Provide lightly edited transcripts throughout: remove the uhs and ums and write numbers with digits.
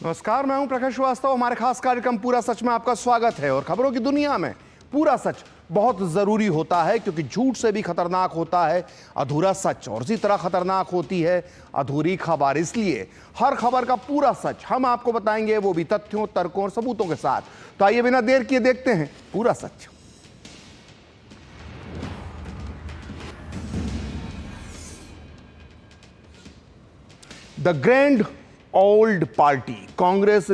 नमस्कार, मैं हूं प्रकाश श्रीवास्तव। हमारे खास कार्यक्रम पूरा सच में आपका स्वागत है। और खबरों की दुनिया में पूरा सच बहुत जरूरी होता है, क्योंकि झूठ से भी खतरनाक होता है अधूरा सच, और इसी तरह खतरनाक होती है अधूरी खबर। इसलिए हर खबर का पूरा सच हम आपको बताएंगे, वो भी तथ्यों, तर्कों और सबूतों के साथ। तो आइए बिना देर किए देखते हैं पूरा सच। The grand old party Congress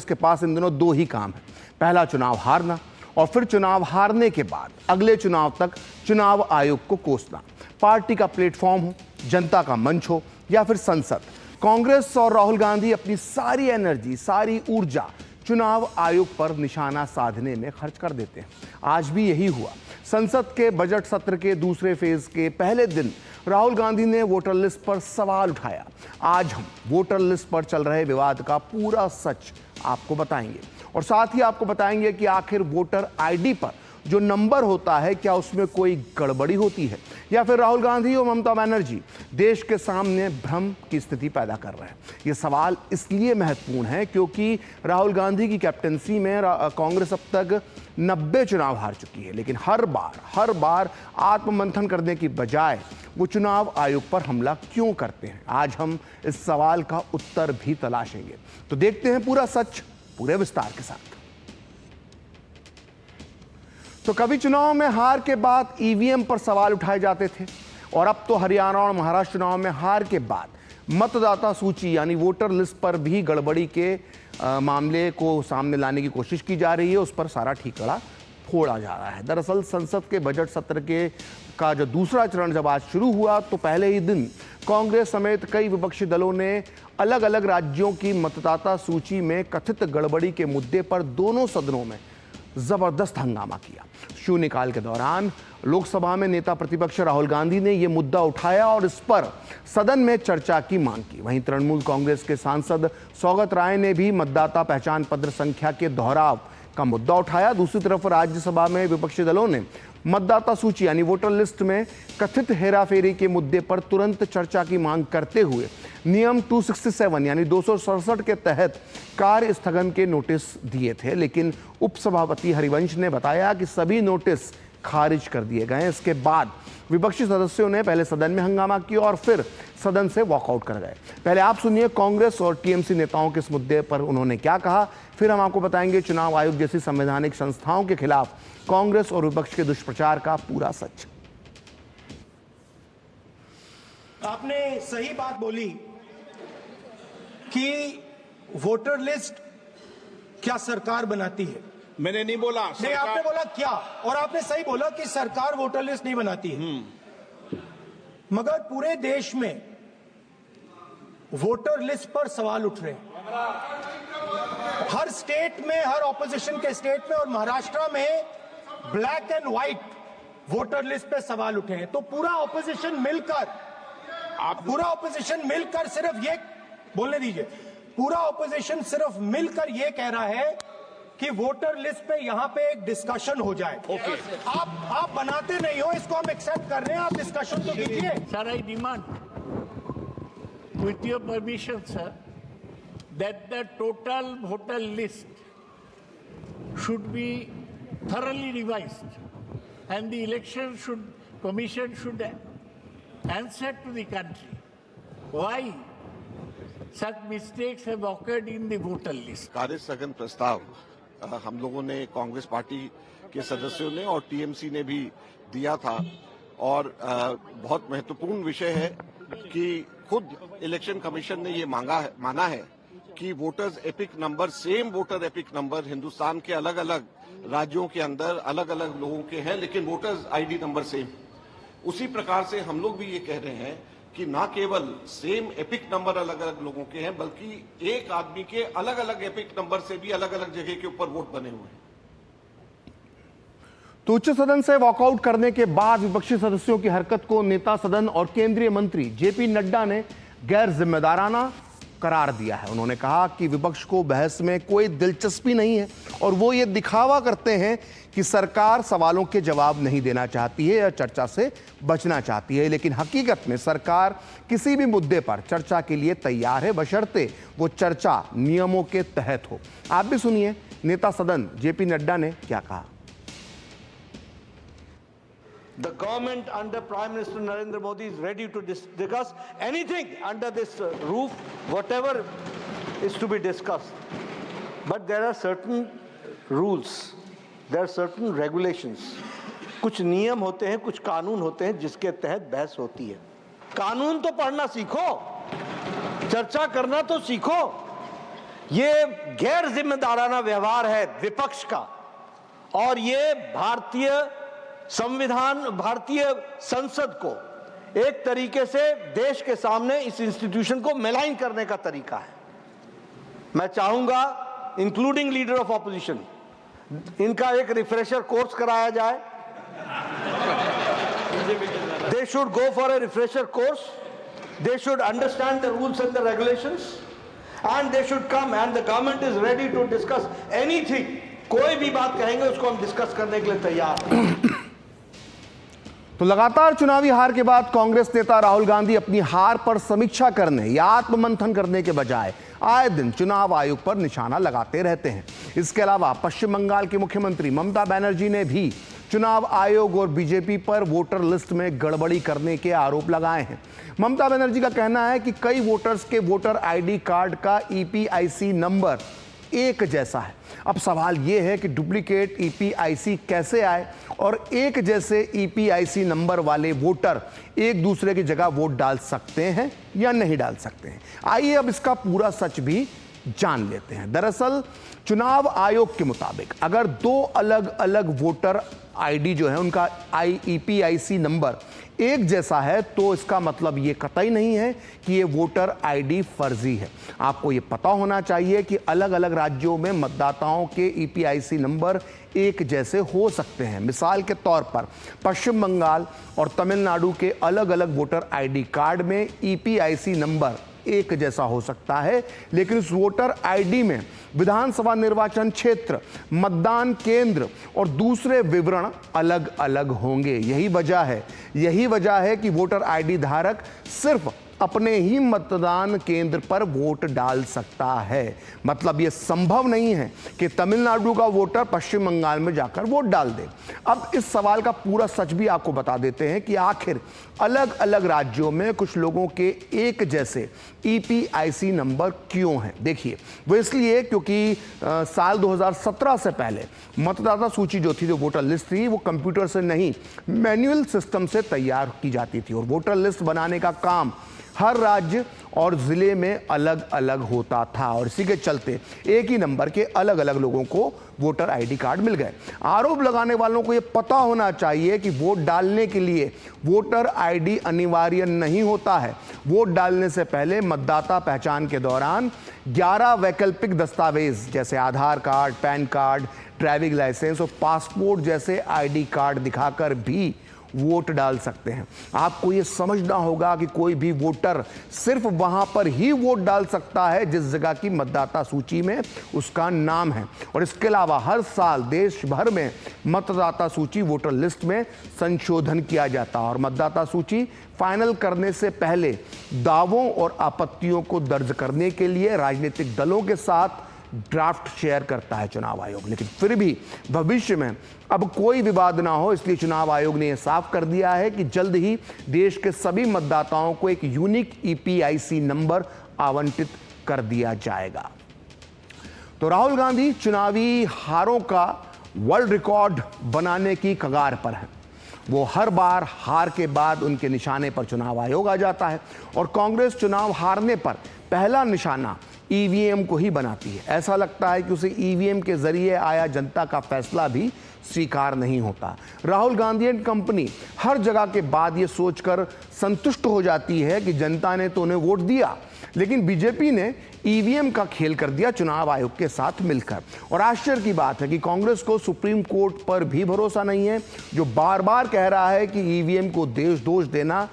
के पास इन दिनों दो ही काम है। पहला, चुनाव हारना, और फिर चुनाव हारने के बाद अगले चुनाव तक चुनाव आयोग को कोसना। पार्टी का प्लेटफॉर्म हो, जनता का मंच हो, या फिर संसद, कांग्रेस और राहुल गांधी अपनी सारी एनर्जी, सारी ऊर्जा चुनाव आयोग पर निशाना साधने में खर्च कर देते हैं। आज भी यही हुआ। संसद के बजट सत्र के दूसरे फेज के पहले दिन राहुल गांधी ने वोटर लिस्ट पर सवाल उठाया। आज हम वोटर लिस्ट पर चल रहे विवाद का पूरा सच आपको बताएंगे, और साथ ही आपको बताएंगे कि आखिर वोटर आईडी पर जो नंबर होता है, क्या उसमें कोई गड़बड़ी होती है, या फिर राहुल गांधी और ममता बनर्जी देश के सामने भ्रम की स्थिति पैदा कर रहे हैं। ये सवाल इसलिए महत्वपूर्ण है क्योंकि राहुल गांधी की कैप्टनसी में कांग्रेस अब तक 90 चुनाव हार चुकी है, लेकिन हर बार आत्ममंथन करने की बजाय वो चुनाव आयोग पर हमला क्यों करते हैं। आज हम इस सवाल का उत्तर भी तलाशेंगे। तो देखते हैं पूरा सच पूरे विस्तार के साथ। तो कभी चुनाव में हार के बाद ईवीएम पर सवाल उठाए जाते थे, और अब तो हरियाणा और महाराष्ट्र चुनाव में हार के बाद मतदाता सूची यानी वोटर लिस्ट पर भी गड़बड़ी के मामले को सामने लाने की कोशिश की जा रही है। उस पर सारा ठीकरा फोड़ा जा रहा है। दरअसल संसद के बजट सत्र का जो दूसरा चरण जब आज शुरू हुआ, तो पहले ही दिन कांग्रेस समेत कई विपक्षी दलों ने अलग अलग राज्यों की मतदाता सूची में कथित गड़बड़ी के मुद्दे पर दोनों सदनों में जबरदस्त हंगामा किया। शून्यकाल के दौरान लोकसभा में नेता प्रतिपक्ष राहुल गांधी ने यह मुद्दा उठाया और इस पर सदन में चर्चा की मांग की। वहीं तृणमूल कांग्रेस के सांसद सौगत राय ने भी मतदाता पहचान पत्र संख्या के दोहराव का मुद्दा उठाया। दूसरी तरफ राज्यसभा में विपक्षी दलों ने मतदाता सूची यानी वोटर लिस्ट में कथित हेराफेरी के मुद्दे पर तुरंत चर्चा की मांग करते हुए नियम 267 यानी 267 के तहत कार्य स्थगन के नोटिस दिए थे, लेकिन उपसभापति हरिवंश ने बताया कि सभी नोटिस खारिज कर दिए गए। इसके बाद विपक्षी सदस्यों ने पहले सदन में हंगामा किया और फिर सदन से वॉकआउट कर गए। पहले आप सुनिए कांग्रेस और टीएमसी नेताओं के इस मुद्दे पर उन्होंने क्या कहा, फिर हम आपको बताएंगे चुनाव आयोग जैसी संवैधानिक संस्थाओं के खिलाफ कांग्रेस और विपक्ष के दुष्प्रचार का पूरा सच। आपने सही बात बोली कि वोटर लिस्ट क्या सरकार बनाती है। मैंने नहीं बोला नहीं, आपने बोला क्या, और आपने सही बोला कि सरकार वोटर लिस्ट नहीं बनाती है। मगर पूरे देश में वोटर लिस्ट पर सवाल उठ रहे हैं। हर स्टेट में, हर ऑपोजिशन के स्टेट में और महाराष्ट्र में black and white voter list पे सवाल उठे हैं। तो पूरा ऑपोजिशन मिलकर सिर्फ ये बोलने दीजिए, पूरा ऑपोजिशन सिर्फ मिलकर ये कह रहा है कि वोटर लिस्ट पे यहां पे एक डिस्कशन हो जाए। ओके। आप बनाते नहीं हो, इसको हम एक्सेप्ट कर रहे हैं, आप डिस्कशन तो कीजिए। Sir, I demand, with your permission, sir, that the total voter list should be thoroughly revised, and the commission should answer to the country why such mistakes have occurred in the voter list. कार्य स्थगन प्रस्ताव हम लोगों ने, Congress party के सदस्यों ने और टीएमसी ने भी दिया था, और बहुत महत्वपूर्ण विषय है कि खुद इलेक्शन कमीशन ने ये माना है कि voters epic number, same voter epic number Hindustan के अलग अलग राज्यों के अंदर अलग अलग लोगों के हैं, लेकिन वोटर्स आईडी नंबर सेम। उसी प्रकार से हम लोग भी ये कह रहे हैं कि ना केवल सेम एपिक नंबर अलग अलग लोगों के हैं, बल्कि एक आदमी के अलग अलग एपिक नंबर से भी अलग अलग जगह के ऊपर वोट बने हुए हैं। तो उच्च सदन से वॉकआउट करने के बाद विपक्षी सदस्यों की हरकत को नेता सदन और केंद्रीय मंत्री जेपी नड्डा ने गैर जिम्मेदाराना करार दिया है। उन्होंने कहा कि विपक्ष को बहस में कोई दिलचस्पी नहीं है और वो ये दिखावा करते हैं कि सरकार सवालों के जवाब नहीं देना चाहती है या चर्चा से बचना चाहती है, लेकिन हकीकत में सरकार किसी भी मुद्दे पर चर्चा के लिए तैयार है, बशर्ते वो चर्चा नियमों के तहत हो। आप भी सुनिए नेता सदन जेपी नड्डा ने क्या कहा। The government under Prime Minister Narendra Modi is ready to discuss anything under this roof, whatever is to be discussed. But there are certain rules, there are certain regulations. कुछ नियम होते हैं, कुछ कानून होते हैं जिसके तहत बहस होती है। कानून तो पढ़ना सीखो, चर्चा करना तो सीखो। ये गैर जिम्मेदाराना व्यवहार है विपक्ष का और ये भारतीय संविधान, भारतीय संसद को एक तरीके से देश के सामने इस इंस्टीट्यूशन को मेलाइन करने का तरीका है। मैं चाहूंगा इंक्लूडिंग लीडर ऑफ ऑपोजिशन, इनका एक रिफ्रेशर कोर्स कराया जाए। They should go for a refresher course, they should understand the rules and the regulations and they should come and the government is ready to discuss anything. कोई भी बात कहेंगे उसको हम डिस्कस करने के लिए तैयार हैं। तो लगातार चुनावी हार के बाद कांग्रेस नेता राहुल गांधी अपनी हार पर समीक्षा करने या आत्ममंथन करने के बजाय आए दिन चुनाव आयोग पर निशाना लगाते रहते हैं। इसके अलावा पश्चिम बंगाल की मुख्यमंत्री ममता बनर्जी ने भी चुनाव आयोग और बीजेपी पर वोटर लिस्ट में गड़बड़ी करने के आरोप लगाए हैं। ममता बनर्जी का कहना है कि कई वोटर्स के वोटर आईडी कार्ड का ईपीआईसी नंबर एक जैसा है। अब सवाल यह है कि डुप्लीकेट ईपीआईसी कैसे आए और एक जैसे ईपीआईसी नंबर वाले वोटर एक दूसरे की जगह वोट डाल सकते हैं या नहीं डाल सकते हैं। आइए अब इसका पूरा सच भी जान लेते हैं। दरअसल चुनाव आयोग के मुताबिक अगर दो अलग अलग वोटर आईडी जो है उनका ईपीआईसी नंबर एक जैसा है तो इसका मतलब ये कतई नहीं है कि ये वोटर आईडी फर्जी है। आपको ये पता होना चाहिए कि अलग अलग राज्यों में मतदाताओं के ईपीआईसी नंबर एक जैसे हो सकते हैं। मिसाल के तौर पर पश्चिम बंगाल और तमिलनाडु के अलग अलग वोटर आईडी कार्ड में ईपीआईसी नंबर एक जैसा हो सकता है, लेकिन उस वोटर आईडी में विधानसभा निर्वाचन क्षेत्र, मतदान केंद्र और दूसरे विवरण अलग अलग होंगे। यही वजह है कि वोटर आईडी धारक सिर्फ अपने ही मतदान केंद्र पर वोट डाल सकता है। मतलब यह संभव नहीं है कि तमिलनाडु का वोटर पश्चिम बंगाल में जाकर वोट डाल दे। अब इस सवाल का पूरा सच भी आपको बता देते हैं कि आखिर अलग अलग राज्यों में कुछ लोगों के एक जैसे ईपीआईसी नंबर क्यों हैं। देखिए, वो इसलिए क्योंकि साल 2017 से पहले मतदाता सूची जो थी, जो वोटर लिस्ट थी, वो कंप्यूटर से नहीं मैन्युअल सिस्टम से तैयार की जाती थी और वोटर लिस्ट बनाने का काम हर राज्य और जिले में अलग अलग होता था और इसी के चलते एक ही नंबर के अलग अलग लोगों को वोटर आईडी कार्ड मिल गए। आरोप लगाने वालों को यह पता होना चाहिए कि वोट डालने के लिए वोटर आईडी अनिवार्य नहीं होता है। वोट डालने से पहले मतदाता पहचान के दौरान 11 वैकल्पिक दस्तावेज जैसे Aadhaar card, PAN card, driving licence और पासपोर्ट जैसे आईडी कार्ड दिखाकर भी वोट डाल सकते हैं। आपको यह समझना होगा कि कोई भी वोटर सिर्फ वहां पर ही वोट डाल सकता है जिस जगह की मतदाता सूची में उसका नाम है। और इसके अलावा हर साल देश भर में मतदाता सूची वोटर लिस्ट में संशोधन किया जाता है और मतदाता सूची फाइनल करने से पहले दावों और आपत्तियों को दर्ज करने के लिए राजनीतिक दलों के साथ ड्राफ्ट शेयर करता है चुनाव आयोग। लेकिन फिर भी भविष्य में अब कोई विवाद ना हो, इसलिए चुनाव आयोग ने यह साफ कर दिया है कि जल्द ही देश के सभी मतदाताओं को एक यूनिक ईपीआईसी नंबर आवंटित कर दिया जाएगा। तो राहुल गांधी चुनावी हारों का वर्ल्ड रिकॉर्ड बनाने की कगार पर है। वो हर बार हार के बाद उनके निशाने पर चुनाव आयोग आ जाता है और कांग्रेस चुनाव हारने पर पहला निशाना ईवीएम को ही बनाती है। ऐसा लगता है कि उसे ईवीएम के जरिए आया जनता का फैसला भी स्वीकार नहीं होता। राहुल गांधी एंड कंपनी हर जगह के बाद ये सोचकर संतुष्ट हो जाती है कि जनता ने तो उन्हें वोट दिया, लेकिन बीजेपी ने ईवीएम का खेल कर दिया चुनाव आयोग के साथ मिलकर। और आश्चर्य की बात है कि कांग्रेस को सुप्रीम कोर्ट पर भी भरोसा नहीं है, जो बार बार कह रहा है कि ईवीएम को दोष देना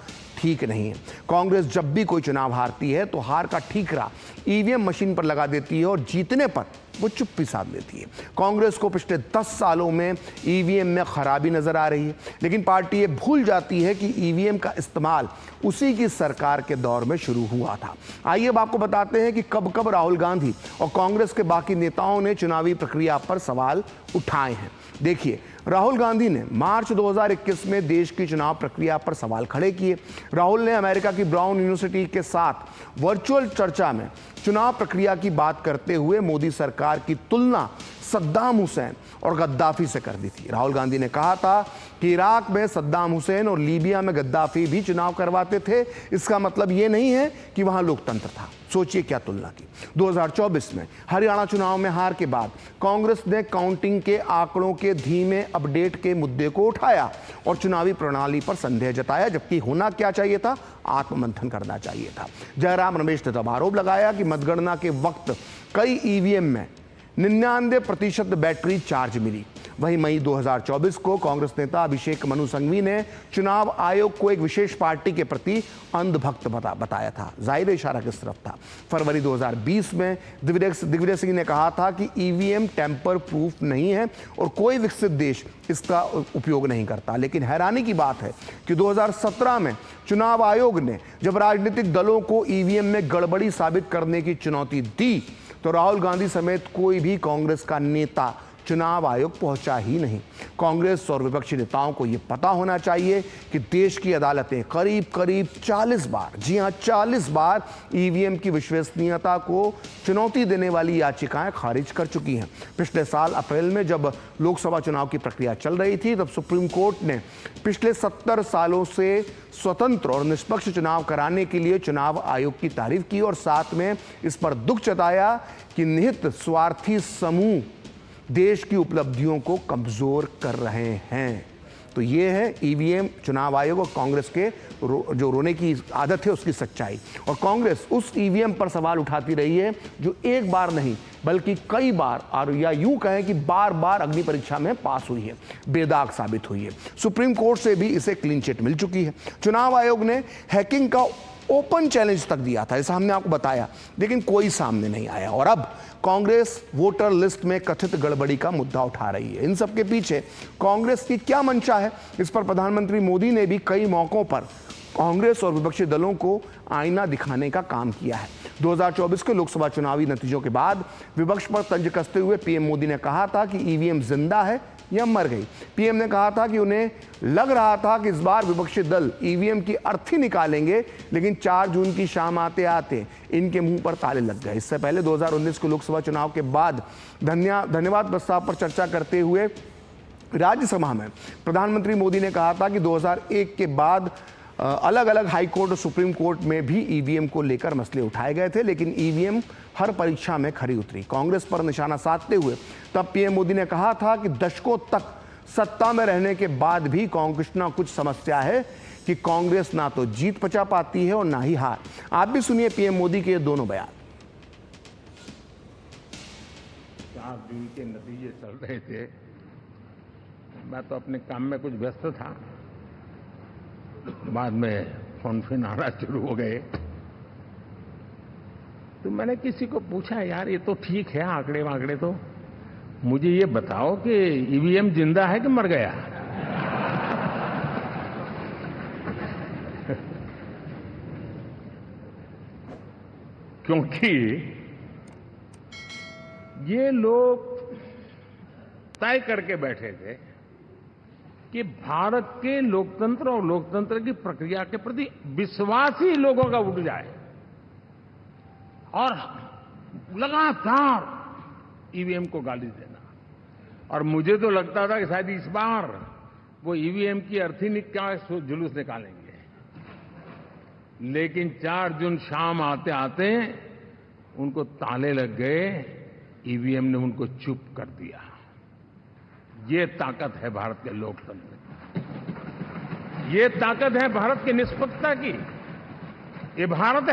ठीक नहीं है। कांग्रेस जब भी कोई चुनाव हारती है तो हार का ठीकरा ईवीएम मशीन पर लगा देती है और जीतने पर वो चुप्पी साध लेती है। कांग्रेस को पिछले 10 सालों में ईवीएम में खराबी नजर आ रही है, लेकिन पार्टी ये भूल जाती है कि ईवीएम का इस्तेमाल उसी की सरकार के दौर में शुरू हुआ था। आइए अब आपको बताते हैं कि कब कब राहुल गांधी और कांग्रेस के बाकी नेताओं ने चुनावी प्रक्रिया पर सवाल उठाए हैं। देखिए, राहुल गांधी ने मार्च 2021 में देश की चुनाव प्रक्रिया पर सवाल खड़े किए। राहुल ने अमेरिका की ब्राउन यूनिवर्सिटी के साथ वर्चुअल चर्चा में चुनाव प्रक्रिया की बात करते हुए मोदी सरकार की तुलना सद्दाम हुसैन और गद्दाफी से कर दी थी। राहुल गांधी ने कहा था कि इराक में सद्दाम हुसैन और लीबिया में गद्दाफी भी चुनाव करवाते थे, इसका मतलब यह नहीं है कि वहां लोकतंत्र था। सोचिए क्या तुलना की। 2024 में हरियाणा चुनाव में हार के बाद कांग्रेस ने काउंटिंग के आंकड़ों के धीमे अपडेट के मुद्दे को उठाया और चुनावी प्रणाली पर संदेह जताया, जबकि होना क्या चाहिए था, आत्ममंथन करना चाहिए था। जयराम रमेश ने तब आरोप लगाया कि मतगणना के वक्त कई ईवीएम में 99% बैटरी चार्ज मिली। वहीं मई 2024 को कांग्रेस नेता अभिषेक मनु संघवी ने चुनाव आयोग को एक विशेष पार्टी के प्रति अंधभक्त बताया था। जाहिर इशारा किस तरफ था। फरवरी 2020 में दिग्विजय सिंह ने कहा था कि ईवीएम टेम्पर प्रूफ नहीं है और कोई विकसित देश इसका उपयोग नहीं करता। लेकिन हैरानी की बात है कि 2017 में चुनाव आयोग ने जब राजनीतिक दलों को ईवीएम में गड़बड़ी साबित करने की चुनौती दी तो राहुल गांधी समेत कोई भी कांग्रेस का नेता चुनाव आयोग पहुंचा ही नहीं। कांग्रेस और विपक्षी नेताओं को यह पता होना चाहिए कि देश की अदालतें करीब 40 बार, जी हां 40 बार ईवीएम की विश्वसनीयता को चुनौती देने वाली याचिकाएं खारिज कर चुकी हैं। पिछले साल अप्रैल में जब लोकसभा चुनाव की प्रक्रिया चल रही थी तब सुप्रीम कोर्ट ने पिछले 70 सालों से स्वतंत्र और निष्पक्ष चुनाव कराने के लिए चुनाव आयोग की तारीफ की और साथ में इस पर दुख जताया कि निहित स्वार्थी समूह देश की उपलब्धियों को कमजोर कर रहे हैं। तो ये है ईवीएम, चुनाव आयोग और कांग्रेस के जो रोने की आदत है उसकी सच्चाई। और कांग्रेस उस ईवीएम पर सवाल उठाती रही है जो एक बार नहीं बल्कि कई बार, और या यूं कहें कि बार बार अग्नि परीक्षा में पास हुई है, बेदाग साबित हुई है। सुप्रीम कोर्ट से भी इसे क्लीन चिट मिल चुकी है। चुनाव आयोग ने हैकिंग का ओपन चैलेंज तक दिया था, ऐसा हमने आपको बताया, लेकिन कोई सामने नहीं आया। और अब कांग्रेस वोटर लिस्ट में कथित गड़बड़ी का मुद्दा उठा रही है। इन सब के पीछे कांग्रेस की क्या मंशा है, इस पर प्रधानमंत्री मोदी ने भी कई मौकों पर कांग्रेस और विपक्षी दलों को आईना दिखाने का काम किया है। 2024 के लोकसभा चुनावी नतीजों के बाद विपक्ष पर तंज कसते हुए पीएम मोदी ने कहा था कि ईवीएम जिंदा है या मर गई। पीएम ने कहा था कि उन्हें लग रहा था कि इस बार विपक्षी दल ईवीएम की अर्थी निकालेंगे, लेकिन 4 जून की शाम आते आते इनके मुंह पर ताले लग गए। इससे पहले 2019 के लोकसभा चुनाव के बाद धन्यवाद प्रस्ताव पर चर्चा करते हुए राज्यसभा में प्रधानमंत्री मोदी ने कहा था कि 2001 के बाद अलग अलग हाई कोर्ट और सुप्रीम कोर्ट में भी ईवीएम को लेकर मसले उठाए गए थे, लेकिन ईवीएम हर परीक्षा में खरी उतरी। कांग्रेस पर निशाना साधते हुए तब पीएम मोदी ने कहा था कि दशकों तक सत्ता में रहने के बाद भी कांग्रेस ना कुछ समस्या है कि कांग्रेस ना तो जीत पचा पाती है और ना ही हार। आप भी सुनिए पीएम मोदी के ये दोनों बयान। 4 जून के नतीजे चल रहे थे, मैं तो अपने काम में कुछ व्यस्त था, बाद में फोन आना शुरू हो गए, तो मैंने किसी को पूछा, यार ये तो ठीक है आंकड़े वांकड़े, तो मुझे ये बताओ कि ईवीएम जिंदा है कि मर गया? क्योंकि ये लोग तय करके बैठे थे कि भारत के लोकतंत्र और लोकतंत्र की प्रक्रिया के प्रति विश्वास ही लोगों का उठ जाए, और लगातार ईवीएम को गाली देना। और मुझे तो लगता था कि शायद इस बार वो ईवीएम की अर्थी निकाल जुलूस निकालेंगे, लेकिन 4 जून शाम आते आते उनको ताले लग गए, ईवीएम ने उनको चुप कर दिया। ये ताकत है भारत के लोकतंत्र की, ये ताकत है भारत की निष्पक्षता की, ये भारत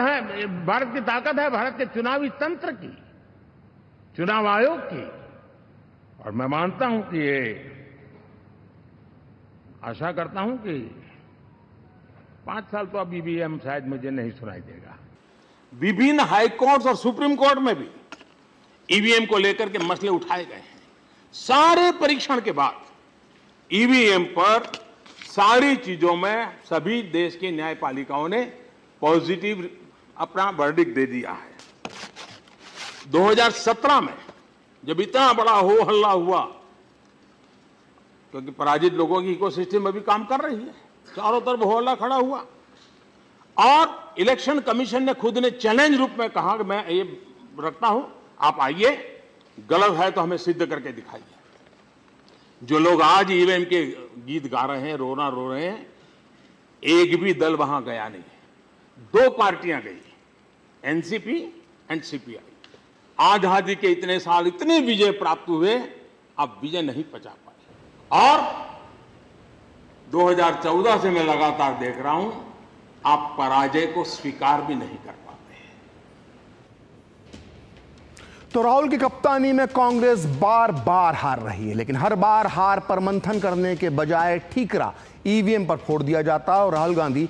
की ताकत है भारत के चुनावी तंत्र की, चुनाव आयोग की। और मैं मानता हूं कि ये आशा करता हूं कि 5 साल तो अब ईवीएम शायद मुझे नहीं सुनाई देगा। विभिन्न हाई कोर्ट्स और सुप्रीम कोर्ट में भी ईवीएम को लेकर के मसले उठाए गए हैं। सारे परीक्षण के बाद ईवीएम पर सारी चीजों में सभी देश की न्यायपालिकाओं ने पॉजिटिव अपना वर्डिक्ट दे दिया है। 2017 में जब इतना बड़ा हो हल्ला हुआ, क्योंकि पराजित लोगों की इकोसिस्टम अभी काम कर रही है, चारों तरफ हो हल्ला खड़ा हुआ और इलेक्शन कमीशन ने खुद ने चैलेंज रूप में कहा कि मैं ये रखता हूं, आप आइए, गलत है तो हमें सिद्ध करके दिखाइए। जो लोग आज ईवीएम के गीत गा रहे हैं, रोना रो रहे हैं, एक भी दल वहां गया नहीं है। 2 पार्टियां गई, एनसीपी एंड सीपीआई। आजादी के इतने साल इतने विजय प्राप्त हुए, अब विजय नहीं पचा पाए। और 2014 से मैं लगातार देख रहा हूं, आप पराजय को स्वीकार भी नहीं कर पाते। तो राहुल की कप्तानी में कांग्रेस बार बार हार रही है, लेकिन हर बार हार पर मंथन करने के बजाय ठीकरा ईवीएम पर फोड़ दिया जाता है और राहुल गांधी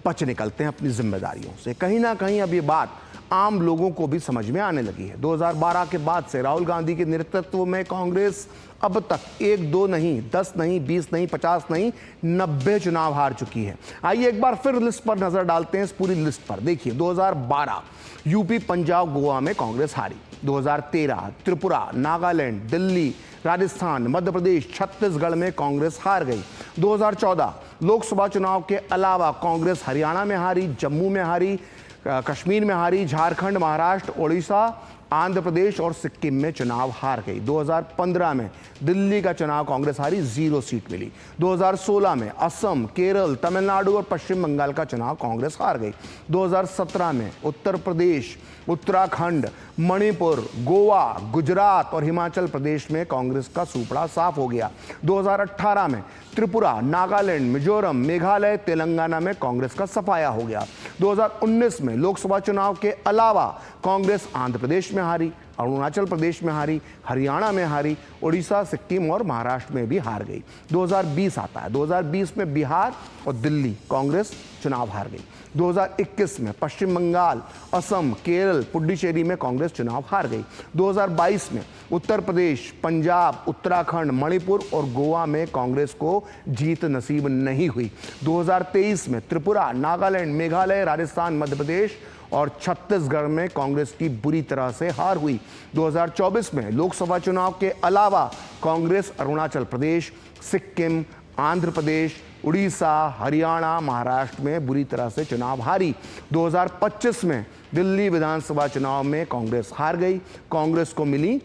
बच निकलते हैं अपनी जिम्मेदारियों से। कहीं ना कहीं अब ये बात आम लोगों को भी समझ में आने लगी है। 2012 के बाद से राहुल गांधी के नेतृत्व में कांग्रेस अब तक 1, 2 नहीं, 10 नहीं, 20 नहीं, 50 नहीं, 90 चुनाव हार चुकी है। आइए एक बार फिर लिस्ट पर नजर डालते हैं, इस पूरी लिस्ट पर। देखिए, 2012 यूपी, पंजाब, गोवा में कांग्रेस हारी। 2013 त्रिपुरा, नागालैंड, दिल्ली, राजस्थान, मध्य प्रदेश, छत्तीसगढ़ में कांग्रेस हार गई। 2014 लोकसभा चुनाव के अलावा कांग्रेस हरियाणा में हारी, जम्मू में हारी, कश्मीर में हारी, झारखंड, महाराष्ट्र, ओडिशा, आंध्र प्रदेश और सिक्किम में चुनाव हार गई। 2015 में दिल्ली का चुनाव कांग्रेस हारी, 0 सीट मिली। 2016 में असम, केरल, तमिलनाडु और पश्चिम बंगाल का चुनाव कांग्रेस हार गई। 2017 में उत्तर प्रदेश, उत्तराखंड, मणिपुर, गोवा, गुजरात और हिमाचल प्रदेश में कांग्रेस का सूपड़ा साफ हो गया। 2018 में त्रिपुरा, नागालैंड, मिजोरम, मेघालय, तेलंगाना में कांग्रेस का सफाया हो गया। 2019 में लोकसभा चुनाव के अलावा कांग्रेस आंध्र प्रदेश में हारी, अरुणाचल प्रदेश में हारी, हरियाणा में हारी, उड़ीसा, सिक्किम और महाराष्ट्र में भी हार गई। 2020 आता है, 2020 में बिहार और दिल्ली कांग्रेस चुनाव हार गई। 2021 में पश्चिम बंगाल, असम, केरल, पुडुचेरी में कांग्रेस चुनाव हार गई। 2022 में उत्तर प्रदेश, पंजाब, उत्तराखंड, मणिपुर और गोवा में कांग्रेस को जीत नसीब नहीं हुई। 2023 में त्रिपुरा, नागालैंड, मेघालय, राजस्थान, मध्य प्रदेश और छत्तीसगढ़ में कांग्रेस की बुरी तरह से हार हुई। 2024 में लोकसभा चुनाव के अलावा कांग्रेस अरुणाचल प्रदेश, सिक्किम, आंध्र प्रदेश, उड़ीसा, हरियाणा, महाराष्ट्र में बुरी तरह से चुनाव हारी। 2025 में दिल्ली विधानसभा चुनाव में कांग्रेस हार गई। कांग्रेस को मिली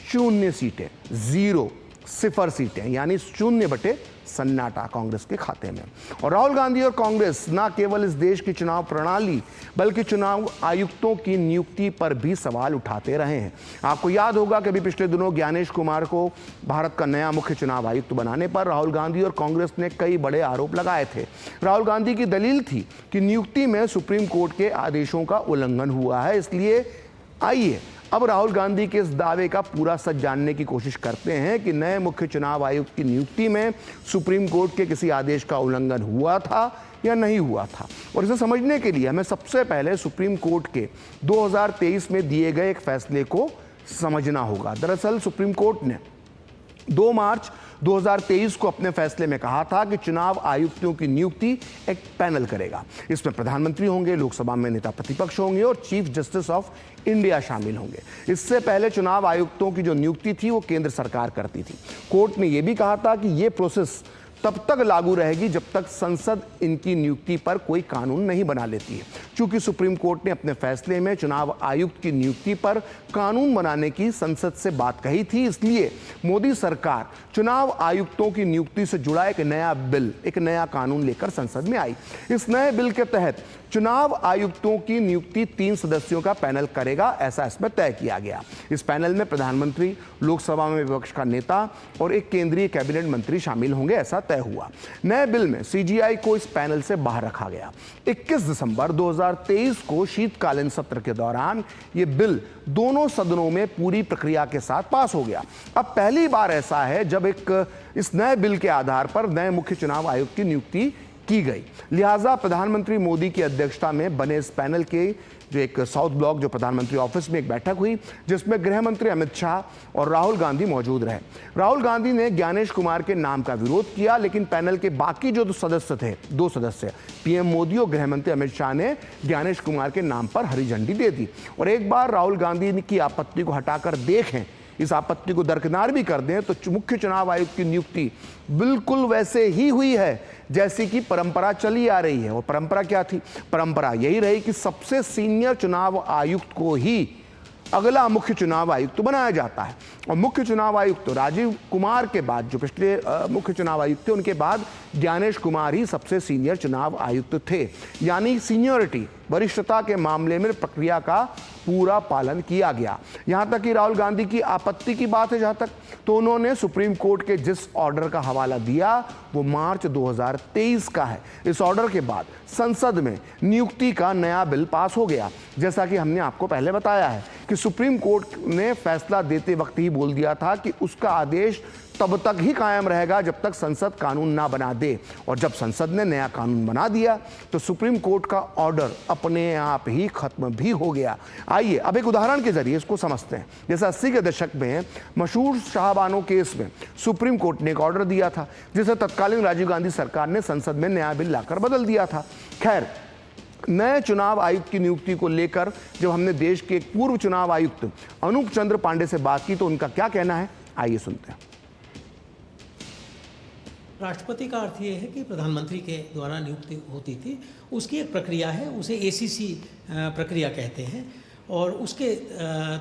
0 सीटें, 0 सीटें, यानी 0 बटे सन्नाटा कांग्रेस के खाते में। और राहुल गांधी और कांग्रेस न केवल इस देश की चुनाव प्रणाली बल्कि चुनाव आयुक्तों की नियुक्ति पर भी सवाल उठाते रहे हैं। आपको याद होगा कि अभी पिछले दिनों ज्ञानेश कुमार को भारत का नया मुख्य चुनाव आयुक्त बनाने पर राहुल गांधी और कांग्रेस ने कई बड़े आरोप लगाए थे। राहुल गांधी की दलील थी कि नियुक्ति में सुप्रीम कोर्ट के आदेशों का उल्लंघन हुआ है। इसलिए आइए अब राहुल गांधी के इस दावे का पूरा सच जानने की कोशिश करते हैं कि नए मुख्य चुनाव आयुक्त की नियुक्ति में सुप्रीम कोर्ट के किसी आदेश का उल्लंघन हुआ था या नहीं हुआ था। और इसे समझने के लिए हमें सबसे पहले सुप्रीम कोर्ट के 2023 में दिए गए एक फैसले को समझना होगा। दरअसल सुप्रीम कोर्ट ने 2 मार्च 2023 को अपने फैसले में कहा था कि चुनाव आयुक्तों की नियुक्ति एक पैनल करेगा। इसमें प्रधानमंत्री होंगे, लोकसभा में नेता प्रतिपक्ष होंगे और चीफ जस्टिस ऑफ इंडिया शामिल होंगे। इससे पहले चुनाव आयुक्तों की जो नियुक्ति थी वो केंद्र सरकार करती थी। कोर्ट ने यह भी कहा था कि यह प्रोसेस तब तक लागू रहेगी जब तक संसद इनकी नियुक्ति पर कोई कानून नहीं बना लेती है। चूंकि सुप्रीम कोर्ट ने अपने फैसले में चुनाव आयुक्त की नियुक्ति पर कानून बनाने की संसद से बात कही थी, इसलिए मोदी सरकार चुनाव आयुक्तों की नियुक्ति से जुड़ा एक नया बिल, एक नया कानून लेकर संसद में आई। इस नए बिल के तहत चुनाव आयुक्तों की नियुक्ति 3 सदस्यों का पैनल करेगा, ऐसा इसमें तय किया गया। इस पैनल में प्रधानमंत्री, लोकसभा में विपक्ष का नेता और एक केंद्रीय कैबिनेट मंत्री शामिल होंगे, ऐसा तय हुआ। नए बिल में सीजीआई को इस पैनल से बाहर रखा गया। 21 दिसंबर 2023 को शीतकालीन सत्र के दौरान यह बिल दोनों सदनों में पूरी प्रक्रिया के साथ पास हो गया। अब पहली बार ऐसा है जब इस नए बिल के आधार पर नए मुख्य चुनाव आयुक्त की नियुक्ति की गई। लिहाजा प्रधानमंत्री मोदी की अध्यक्षता में बने इस पैनल के जो एक साउथ ब्लॉक जो प्रधानमंत्री ऑफिस में एक बैठक हुई, जिसमें गृह मंत्री अमित शाह और राहुल गांधी मौजूद रहे। राहुल गांधी ने ज्ञानेश कुमार के नाम का विरोध किया, लेकिन पैनल के बाकी जो दो सदस्य पीएम मोदी और गृह मंत्री अमित शाह ने ज्ञानेश कुमार के नाम पर हरी झंडी दे दी। और एक बार राहुल गांधी की आपत्ति को हटाकर देखें, इस आपत्ति को दरकिनार भी कर दें, तो मुख्य चुनाव आयुक्त की नियुक्ति बिल्कुल वैसे ही हुई है जैसी कि परंपरा चली आ रही है। और परंपरा क्या थी? परंपरा यही रही कि सबसे सीनियर चुनाव आयुक्त को ही अगला मुख्य चुनाव आयुक्त बनाया जाता है। और मुख्य चुनाव आयुक्त राजीव कुमार के बाद, जो पिछले मुख्य चुनाव आयुक्त थे, उनके बाद ज्ञानेश कुमार ही सबसे सीनियर चुनाव आयुक्त थे। यानी सीनियरिटी, वरिष्ठता के मामले में प्रक्रिया का पूरा पालन किया गया। यहां तक कि राहुल गांधी की आपत्ति की बात है जहां तक, तो उन्होंने सुप्रीम कोर्ट के जिस ऑर्डर का हवाला दिया वो मार्च 2023 का है। इस ऑर्डर के बाद संसद में नियुक्ति का नया बिल पास हो गया। जैसा कि हमने आपको पहले बताया है कि सुप्रीम कोर्ट ने फैसला देते वक्त ही बोल दिया था कि उसका आदेश तब तक ही कायम रहेगा जब तक संसद कानून ना बना दे। और जब संसद ने नया कानून बना दिया तो सुप्रीम कोर्ट का ऑर्डर अपने आप ही खत्म भी हो गया। आइए अब एक उदाहरण के जरिए इसको समझते हैं। जैसे 80 के दशक में मशहूर शाहबानो केस में सुप्रीम कोर्ट ने एक ऑर्डर दिया था, जिसे तत्कालीन राजीव गांधी सरकार ने संसद में नया बिल लाकर बदल दिया था। खैर, नए चुनाव आयुक्त की नियुक्ति को लेकर जब हमने देश के एक पूर्व चुनाव आयुक्त अनूप चंद्र पांडे से बात की तो उनका क्या कहना है, आइए सुनते हैं। राष्ट्रपति का अर्थ ये है कि प्रधानमंत्री के द्वारा नियुक्ति होती थी, उसकी एक प्रक्रिया है, उसे एसीसी प्रक्रिया कहते हैं, और उसके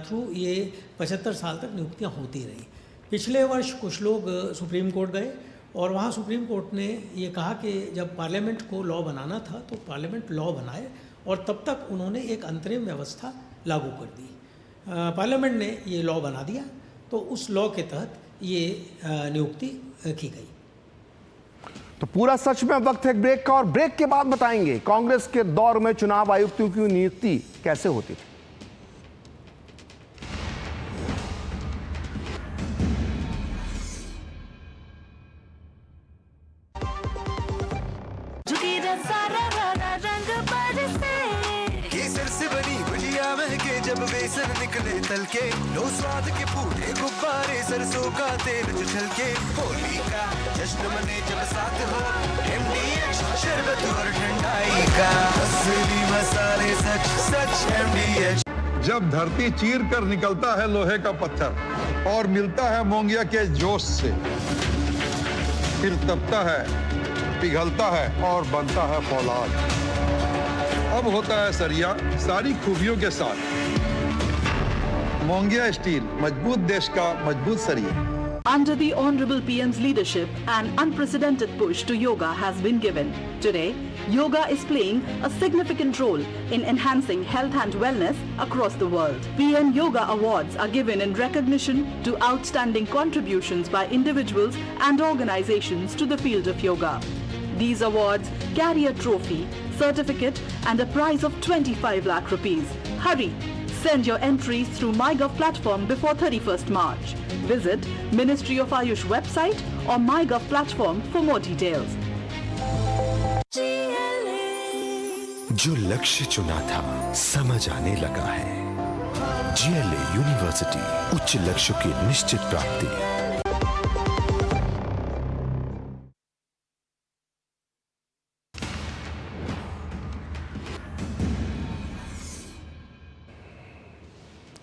थ्रू ये 75 साल तक नियुक्तियां होती रही। पिछले वर्ष कुछ लोग सुप्रीम कोर्ट गए और वहाँ सुप्रीम कोर्ट ने ये कहा कि जब पार्लियामेंट को लॉ बनाना था तो पार्लियामेंट लॉ बनाए, और तब तक उन्होंने एक अंतरिम व्यवस्था लागू कर दी। पार्लियामेंट ने ये लॉ बना दिया तो उस लॉ के तहत ये नियुक्ति की गई। तो पूरा सच में वक्त है ब्रेक का, और ब्रेक के बाद बताएंगे कांग्रेस के दौर में चुनाव आयुक्तों की नियुक्ति कैसे होती थी। केसर से बनी गुजिया महके जब बेसन निकले तलके, लो स्वाद के फूटे गुब्बारे सरसों का तेल जो छलके, होली का जश्न मने जब साथ हो MDH शरबत और ठंडाई का, असली मसाले सच सच MDH। जब धरती चीर कर निकलता है लोहे का पत्थर और मिलता है मोंगिया के जोश से, फिर तपता है, पिघलता है और बनता है फौलाद। अब होता है सरिया सारी खूबियों के साथ। मोंगिया स्टील, मजबूत देश का मजबूत सरिया। Under the Honorable PM's leadership, an unprecedented push to yoga has been given. Today, yoga is playing a significant role in enhancing health and wellness across the world. PM Yoga Awards are given in recognition to outstanding contributions by individuals and organizations to the field of yoga. These awards carry a trophy, certificate and a prize of 25 lakh rupees. Hurry! Send your entries through MyGov platform before 31st March. Visit Ministry of Ayush website or MyGov platform for more details. जो लक्ष्य चुना था समझ आने लगा है। GLA university, उच्च लक्ष्य की निश्चित प्राप्ति।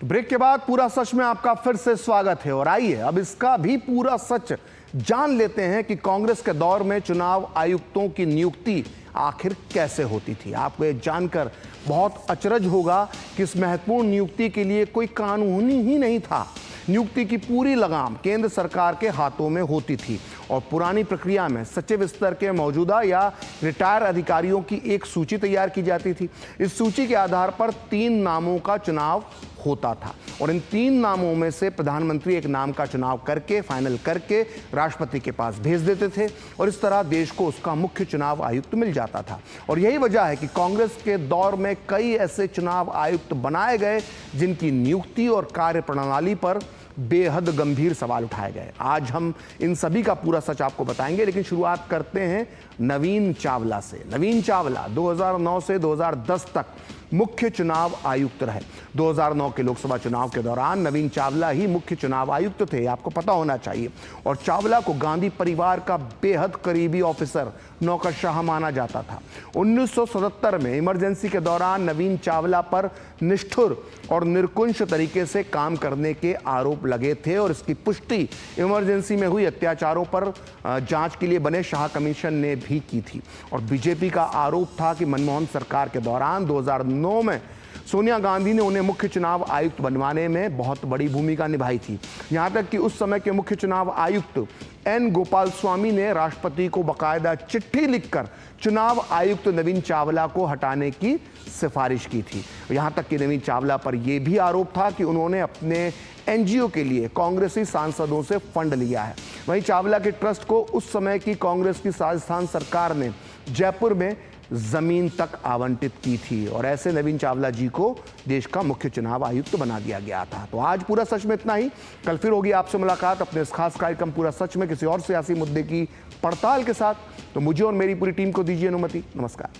ब्रेक के बाद पूरा सच में आपका फिर से स्वागत है, और आइए अब इसका भी पूरा सच जान लेते हैं कि कांग्रेस के दौर में चुनाव आयुक्तों की नियुक्ति आखिर कैसे होती थी। आपको ये जानकर बहुत अचरज होगा कि इस महत्वपूर्ण नियुक्ति के लिए कोई कानून ही नहीं था। नियुक्ति की पूरी लगाम केंद्र सरकार के हाथों में होती थी, और पुरानी प्रक्रिया में सचिव स्तर के मौजूदा या रिटायर अधिकारियों की एक सूची तैयार की जाती थी। इस सूची के आधार पर 3 नामों का चुनाव होता था, और इन 3 नामों में से प्रधानमंत्री एक नाम का चुनाव करके फाइनल करके राष्ट्रपति के पास भेज देते थे, और इस तरह देश को उसका मुख्य चुनाव आयुक्त मिल जाता था। और यही वजह है कि कांग्रेस के दौर में कई ऐसे चुनाव आयुक्त बनाए गए जिनकी नियुक्ति और कार्य प्रणाली पर बेहद गंभीर सवाल उठाए गए। आज हम इन सभी का पूरा सच आपको बताएंगे, लेकिन शुरुआत करते हैं नवीन चावला से। नवीन चावला 2009 से 2010 तक मुख्य चुनाव आयुक्त रहे। 2009 के लोकसभा चुनाव के दौरान नवीन चावला ही मुख्य चुनाव आयुक्त थे, आपको पता होना चाहिए। और चावला को गांधी परिवार का बेहद करीबी ऑफिसर, नौकरशाह माना जाता था। 1977 में इमरजेंसी के दौरान नवीन चावला पर निष्ठुर और निरकुंश तरीके से काम करने के आरोप लगे थे और इसकी पुष्टि इमरजेंसी में हुई अत्याचारों पर जांच के लिए बने शाह कमीशन ने भी की थी। और बीजेपी का आरोप था कि मनमोहन सरकार के दौरान 2009 में सोनिया गांधी ने उन्हें मुख्य चुनाव आयुक्त बनवाने में बहुत बड़ी भूमिका निभाई थी। यहां तक कि उस समय के मुख्य चुनाव आयुक्त एन गोपाल स्वामी ने राष्ट्रपति को बाकायदा चिट्ठी लिखकर चुनाव आयुक्त नवीन चावला को हटाने की सिफारिश की थी। यहां तक कि नवीन चावला पर यह भी आरोप था कि उन्होंने अपने एनजीओ के लिए कांग्रेसी सांसदों से फंड लिया है। वहीं चावला के ट्रस्ट को उस समय की कांग्रेस की राजस्थान सरकार ने जयपुर में जमीन तक आवंटित की थी और ऐसे नवीन चावला जी को देश का मुख्य चुनाव आयुक्त बना दिया गया था। तो आज पूरा सच में इतना ही। कल फिर होगी आपसे मुलाकात अपने इस खास कार्यक्रम पूरा सच में किसी और सियासी मुद्दे की पड़ताल के साथ। तो मुझे और मेरी पूरी टीम को दीजिए अनुमति। नमस्कार।